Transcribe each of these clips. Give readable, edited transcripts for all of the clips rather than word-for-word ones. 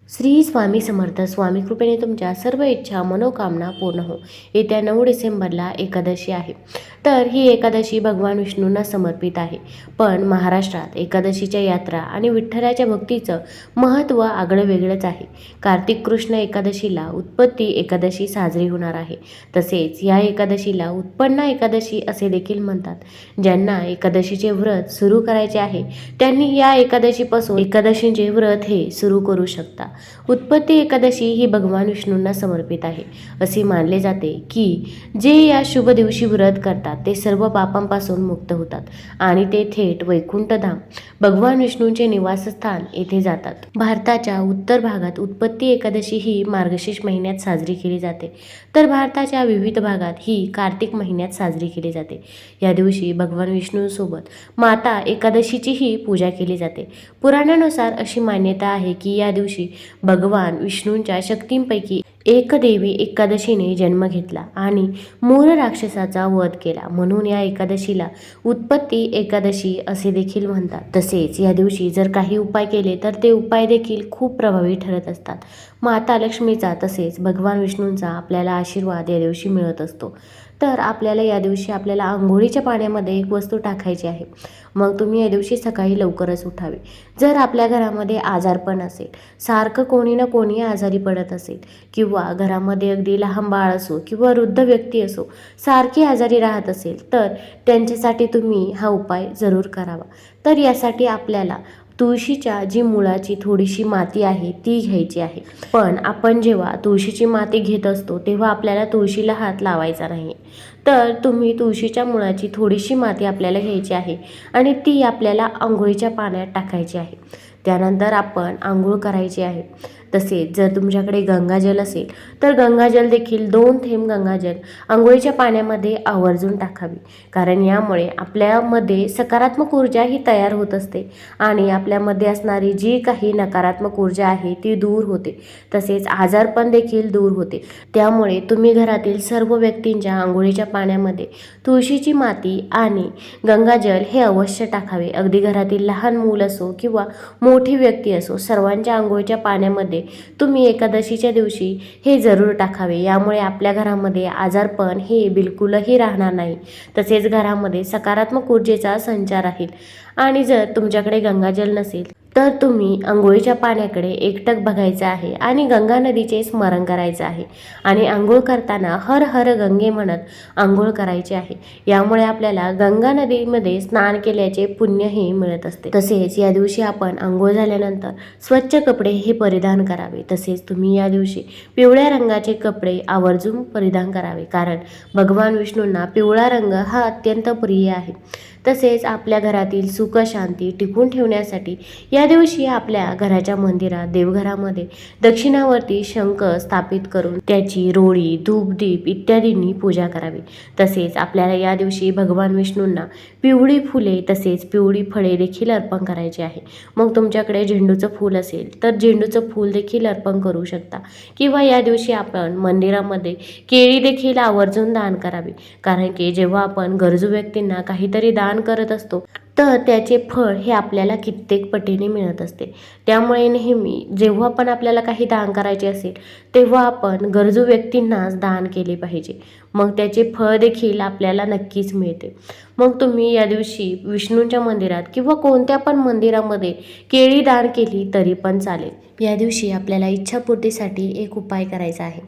श्री स्वामी समर्थ. स्वामी कृपेने तुमच्या सर्व इच्छा मनोकामना पूर्ण हो. येत्या 9 डिसेंबरला एकादशी आहे. तर ही एकादशी भगवान विष्णूंना समर्पित आहे. पण महाराष्ट्रात एकादशीच्या यात्रा आणि विठ्ठलाच्या भक्तीचं महत्त्व आगळं वेगळंच आहे. कार्तिक कृष्ण एकादशीला उत्पत्ती एकादशी साजरी होणार आहे. तसेच या एकादशीला उत्पन्ना एकादशी असे देखील म्हणतात. ज्यांना एकादशीचे व्रत सुरू करायचे आहे त्यांनी या एकादशीपासून एकादशीचे व्रत हे सुरू करू शकता. उत्पत्ती एकादशी ही भगवान विष्णूंना समर्पित आहे. असे मानले जाते की जे या शुभ दिवशी व्रत करतात ते सर्व पापांपासून मुक्त होतात आणि ते थेट वैकुंठधाम भगवान विष्णूंचे निवासस्थान येथे जातात. भारताच्या उत्तर भागात उत्पत्ती एकादशी ही मार्गशीर्ष महिन्यात साजरी केली जाते, तर भारताच्या विविध भागात ही कार्तिक महिन्यात साजरी केली जाते. या दिवशी भगवान विष्णूंसोबत माता एकादशीचीही पूजा केली जाते. पुराणानुसार अशी मान्यता आहे की या दिवशी भगवान विष्णूंच्या शक्तींपैकी एक देवी एकादशीने जन्म घेतला आणि मूळ राक्षसाचा वध केला, म्हणून या एकादशीला उत्पत्ती एकादशी असे देखील म्हणतात. तसेच या दिवशी जर काही उपाय केले तर ते उपाय देखील खूप प्रभावी ठरत असतात. माता लक्ष्मीचा तसेच भगवान विष्णूंचा आपल्याला आशीर्वाद या दिवशी मिळत असतो. तर आपल्याला या दिवशी आपल्याला आंघोळीच्या पाण्यामध्ये एक वस्तू टाकायची आहे. मग तुम्ही या दिवशी सकाळी लवकरच उठावे. जर आपल्या घरामध्ये आजारपण असेल, सारखं कोणी ना कोणी आजारी पडत असेल, किंवा घरामध्ये अगदी लहान बाळ असो किंवा वृद्ध व्यक्ती असो सारखी आजारी राहत असेल तर त्यांच्यासाठी तुम्ही हा उपाय जरूर करावा. तर यासाठी आपल्याला तुळशीच्या जी मुळाची थोडीशी माती आहे ती घ्यायची आहे. पण आपण जेव्हा तुळशीची माती घेत असतो तेव्हा आपल्याला तुळशीला हात लावायचा नाही. तर तुम्ही तुळशीच्या मुळाची थोडीशी माती आपल्याला घ्यायची आहे आणि ती आपल्याला आंघोळीच्या पाण्यात टाकायची आहे. त्यानंतर आपण आंघोळ करायची आहे. तसेच जर तुमच्याकडे गंगाजल असेल तर गंगाजल देखील 2 थेंब गंगाजल आंघोळीच्या पाण्यामध्ये आवर्जून टाकावी, कारण यामुळे आपल्यामध्ये सकारात्मक ऊर्जा ही तयार होत असते आणि आपल्यामध्ये असणारी जी काही नकारात्मक ऊर्जा आहे ती दूर होते. तसेच आजारपण देखील दूर होते. त्यामुळे तुम्ही घरातील सर्व व्यक्तींच्या आंघोळीच्या पाण्यामध्ये तुळशीची माती आणि गंगाजल हे अवश्य टाकावे. अगदी घरातील लहान मूल असो किंवा मोठी व्यक्ती असो, सर्वांच्या आंघोळीच्या पाण्यामध्ये तुम्ही एकादशीच्या दिवशी हे जरूर टाकावे. यामुळे आपल्या घरामध्ये आजारपण हे बिलकुलही राहणार नाही. तसेच घरामध्ये सकारात्मक ऊर्जेचा संचार राहील. आणि जर तुमच्याकडे गंगाजल नसेल तर तुम्ही आंघोळीच्या पाण्याकडे एकटक बघायचं आहे आणि गंगा नदीचे स्मरण करायचं आहे आणि आंघोळ करताना हर हर गंगे म्हणत आंघोळ करायची आहे. यामुळे आपल्याला गंगा नदीमध्ये स्नान केल्याचे पुण्यही मिळत असते. तसेच या दिवशी आपण आंघोळ झाल्यानंतर स्वच्छ कपडे हे परिधान करावे. तसेच तुम्ही या दिवशी पिवळ्या रंगाचे कपडे आवर्जून परिधान करावे, कारण भगवान विष्णूंना पिवळा रंग हा अत्यंत प्रिय आहे. तसेच आपल्या घरातील सुख शांती टिकून ठेवण्यासाठी या दिवशी आपल्या घराच्या मंदिरात देवघरामध्ये दक्षिणावर्ती शंख स्थापित करून त्याची रोळी धूपदीप इत्यादींनी पूजा करावी. तसेच आपल्याला या दिवशी भगवान विष्णूंना पिवळी फुले तसेच पिवळी फळे देखील अर्पण करायची आहे. मग तुमच्याकडे झेंडूचं फूल असेल तर झेंडूचं फूल देखील अर्पण करू शकता, किंवा या दिवशी आपण मंदिरामध्ये केळी देखील आवर्जून दान करावी, कारण की जेव्हा आपण गरजू व्यक्तींना काहीतरी दान करत असतो तर त्याचे फळ हे आपल्याला कित्येक पटीने मिळत असते. त्यामुळे नेहमी जेव्हा पण आपल्याला काही दान करायचे असेल तेव्हा आपण गरजू व्यक्तींनाच दान केले पाहिजे. मग त्याचे फळ देखील आपल्याला नक्कीच मिळते. मग तुम्ही या दिवशी विष्णूंच्या मंदिरात किंवा कोणत्या पण मंदिरामध्ये केळी दान केली तरी पण चालेल. या दिवशी आपल्याला इच्छापूर्तीसाठी एक उपाय करायचा आहे.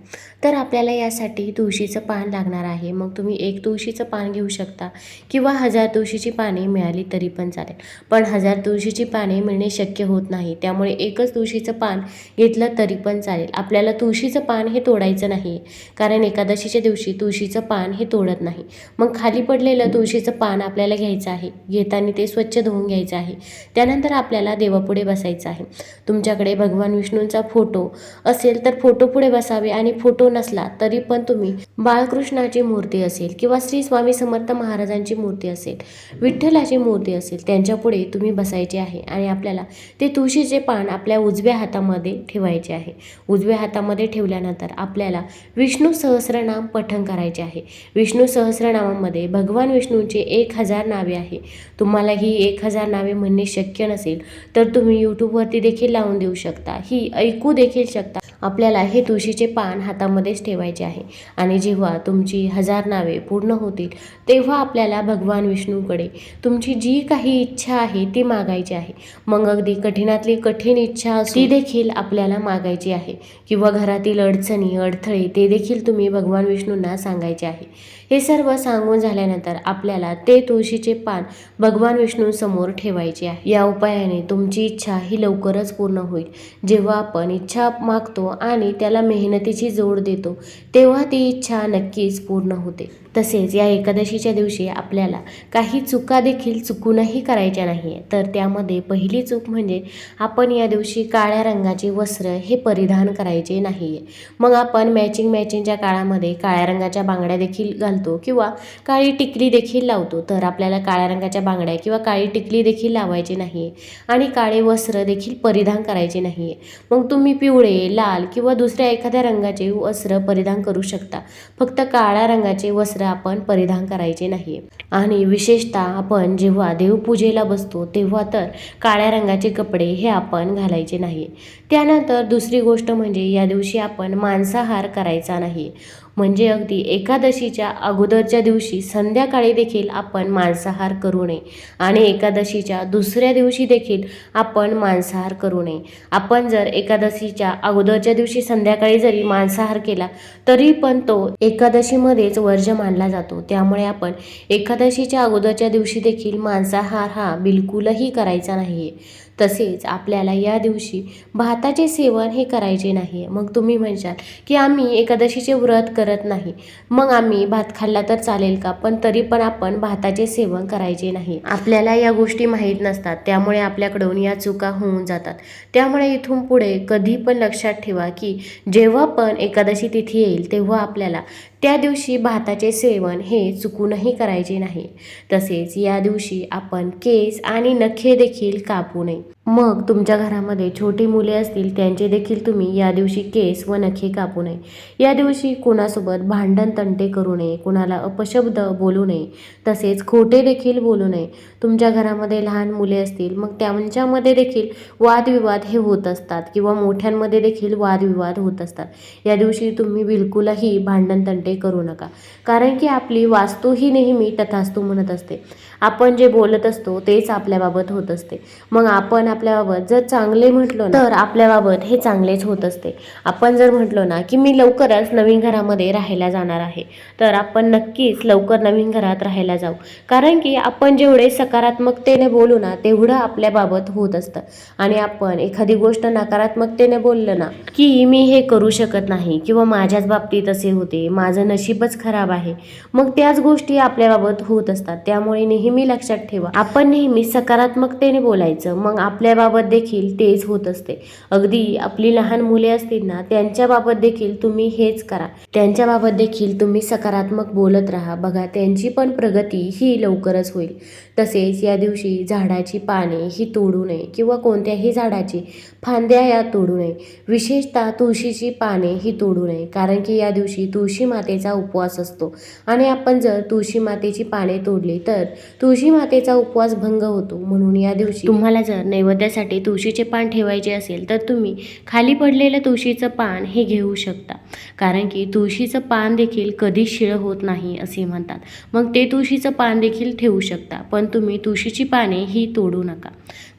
तर आपल्याला यासाठी तुळशीचं पान लागणार आहे. मग तुम्ही 1 तुळशीचं पान घेऊ शकता किंवा 1000 तुळशीची पाने मिळाली तरी पण चालेल. पण 1000 तुळशीची पाने मिळणे शक्य होत नाही, त्यामुळे 1च तुळशीचं पान घेतलं तरी पण चालेल. आपल्याला तुळशीचं पान हे तोडायचं नाही, कारण एकादशीच्या दिवशी तुळशीचं पान हे तोडत नाही. मग खाली पडलेलं तुळशीचं पान आपल्याला घ्यायचं आहे. घेताना ते स्वच्छ धुवून घ्यायचं आहे. त्यानंतर आपल्याला देवापुढे बसायचं आहे. तुमच्याकडे भगवान विष्णूंचा फोटो असेल तर फोटो पुढे बसावे, आणि फोटो नसला तरी पण तुम्ही बाळकृष्णाची मूर्ती असेल किंवा श्री स्वामी समर्थ महाराजांची मूर्ती असेल, विठ्ठलाची मूर्ती असेल, त्यांच्या पुढे तुम्ही बसायचे आहे. आणि आपल्याला ते तुळशीचे पान आपल्या उजव्या हातामध्ये ठेवायचे आहे. उजव्या हातामध्ये ठेवल्यानंतर आपल्याला विष्णू सहस्रनाम पठण करायचे करायचे आहे. विष्णू सहस्रनामामध्ये भगवान विष्णूंचे 1000 नावे आहे. तुम्हाला ही 1000 नावे म्हणणे शक्य नसेल तर तुम्ही यूट्यूबवरती देखील लावून देऊ शकता, ही ऐकू देखील शकता. आपल्याला हे तुळशीचे पान हातामध्येच ठेवायचे आहे आणि जेव्हा तुमची 1000 नावे पूर्ण होतील तेव्हा आपल्याला भगवान विष्णूकडे तुमची जी काही इच्छा आहे ती मागायची आहे. मग अगदी कठीणातली कठीण इच्छा असो ती देखील आपल्याला मागायची आहे, किंवा घरातील अडचणी अडथळे ते देखील तुम्ही भगवान विष्णूंना सांगायचे आहे. हे सर्व सांगून झाल्यानंतर आपल्याला ते तुळशीचे पान भगवान विष्णूंसमोर ठेवायचे आहे. या उपायाने तुमची इच्छा ही लवकरच पूर्ण होईल. जेव्हा आपण इच्छा मागतो आणि त्याला मेहनतीची जोड देतो तेव्हा ती इच्छा नक्कीच पूर्ण होते. तसेच या एकादशीच्या दिवशी आपल्याला काही चुका देखील चुकूनही करायच्या नाही आहे. तर त्यामध्ये पहिली चूक म्हणजे आपण या दिवशी काळ्या रंगाचे वस्त्र हे परिधान करायचे नाही आहे. मग आपण मॅचिंगच्या काळामध्ये काळ्या रंगाच्या बांगड्या देखील घालतो किंवा काळी टिकली देखील लावतो. तर आपल्याला काळ्या रंगाच्या बांगड्या किंवा काळी टिकली देखील लावायची नाही आहे आणि काळे वस्त्र देखील परिधान करायचे नाही आहे. मग तुम्ही पिवळे, लाल किंवा दुसऱ्या एखाद्या रंगाचे वस्त्र परिधान करू शकता. फक्त काळ्या रंगाचे वस्त्र आपण परिधान करायचे नाही. आणि विशेषतः आपण जेव्हा देवपूजेला बसतो तेव्हा तर काळ्या रंगाचे कपडे हे आपण घालायचे नाही. त्यानंतर दुसरी गोष्ट म्हणजे या दिवशी आपण मांसाहार करायचा नाही. म्हणजे अगदी एकादशीच्या अगोदरच्या दिवशी संध्याकाळी देखील आपण मांसाहार करू नये आणि एकादशीच्या दुसऱ्या दिवशी देखील आपण मांसाहार करू नये. आपण जर एकादशीच्या अगोदरच्या दिवशी संध्याकाळी जरी मांसाहार केला तरी पण तो एकादशीमध्येच वर्ज्य मानला जातो. त्यामुळे आपण एकादशीच्या अगोदरच्या दिवशी देखील मांसाहार हा बिलकुलही करायचा नाही. तसेच आपल्याला या दिवशी भाताचे सेवन हे करायचे नाही. मग तुम्ही म्हणशाल की आम्ही एकादशीचे व्रत करत नाही, मग आम्ही भात खाल्ला तर चालेल का? पण तरी पण आपण भाताचे सेवन करायचे नाही. आपल्याला या गोष्टी माहीत नसतात, त्यामुळे आपल्याकडून या चुका होऊन जातात. त्यामुळे इथून पुढे कधी पण लक्षात ठेवा की जेव्हा पण एकादशी तिथी येईल तेव्हा आपल्याला त्या दिवशी भाताचे सेवन हे चुकूनही करायचे नाही. तसेच या दिवशी आपण केस आणि नखे देखील कापू नये. मग तुमच्या घरामध्ये छोटी मुले असतील त्यांचे देखील तुम्ही या दिवशी केस व नखे कापू नये. या दिवशी कोणासोबत भांडण तंटे करू नये, कोणाला अपशब्द बोलू नये, तसेच खोटे देखील बोलू नये. तुमच्या घरामध्ये लहान मुले असतील मग त्यांच्यामध्ये देखील वादविवाद हे होत असतात किंवा मोठ्यांमध्ये देखील वादविवाद होत असतात. या दिवशी तुम्ही बिलकुलही भांडण तंटे करू नका, कारण की आपली वास्तू ही नेहमी तथास्तू म्हणत असते. आपण जे बोलत असतो तेच आपल्याबाबत होत असते. मग आपण आपल्याबाबत जर चांगले म्हटलो ना तर आपल्याबाबत हे चांगलेच होत असते. आपण जर म्हटलो ना की मी लवकरच नवीन घरामध्ये राहायला जाणार आहे, तर आपण नक्कीच लवकर नवीन घरात राहायला जाऊ, कारण की आपण जेवढे सकारात्मकतेने बोलू ना तेवढं आपल्याबाबत होत असतं. आणि आपण एखादी गोष्ट नकारात्मकतेने बोललं ना की मी हे करू शकत नाही किंवा माझ्याच बाबतीत असे होते, माझं नशीबच खराब आहे, मग त्याच गोष्टी आपल्याबाबत होत असतात. त्यामुळे नेहमी लक्षात ठेवा, आपण नेहमी सकारात्मकतेने बोलायचं, मग आपल्याबाबत देखील तेच होत असते. अगदी आपली लहान मुले असतील ना त्यांच्याबाबत देखील तुम्ही हेच करा. त्यांच्याबाबत देखील तुम्ही सकारात्मक बोलत राहा. बघा, त्यांची पण प्रगती ही लवकरच होईल. तसेच या दिवशी झाडाची पाने ही तोडू नये किंवा कोणत्याही झाडाची फांद्या या तोडू नये. विशेषतः तुळशीची पाने ही तोडू नये, कारण की या दिवशी तुळशी मातेचा उपवास असतो आणि आपण जर तुळशी मातेची पाने तोडली तर तुळशी मातेचा उपवास भंग होतो. म्हणून या दिवशी तुम्हाला जर नैवेद्यासाठी तुळशीचे पान ठेवायचे असेल तर तुम्ही खाली पडलेलं तुळशीचं पान हे घेऊ शकता, कारण की तुळशीचं पान देखील कधी शिळ होत नाही असे म्हणतात. मग ते तुळशीचं पान देखील ठेवू शकता, पण तुम्ही तुळशीची पाने ही तोडू नका.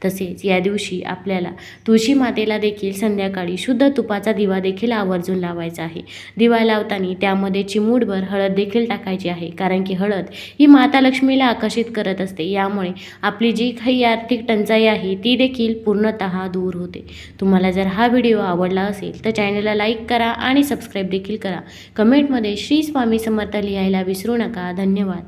तसेच या दिवशी आपल्याला तुळशी मातेला देखील संध्याकाळी शुद्ध तुपाचा दिवा देखील आवर्जून लावायचा आहे. दिवा लावताना त्यामध्ये चिमूटभर हळद देखील टाकायची आहे, कारण की हळद ही माता लक्ष्मीला आकर्षित करत असते. यामुळे आपली जी काही आर्थिक टंचाई आहे ती देखील पूर्णतः दूर होते. तुम्हाला जर हा व्हिडिओ आवडला असेल तर चॅनलला लाईक करा आणि सबस्क्राईब देखील करा. कमेंटमध्ये श्री स्वामी समर्थ लिहायला विसरू नका. धन्यवाद.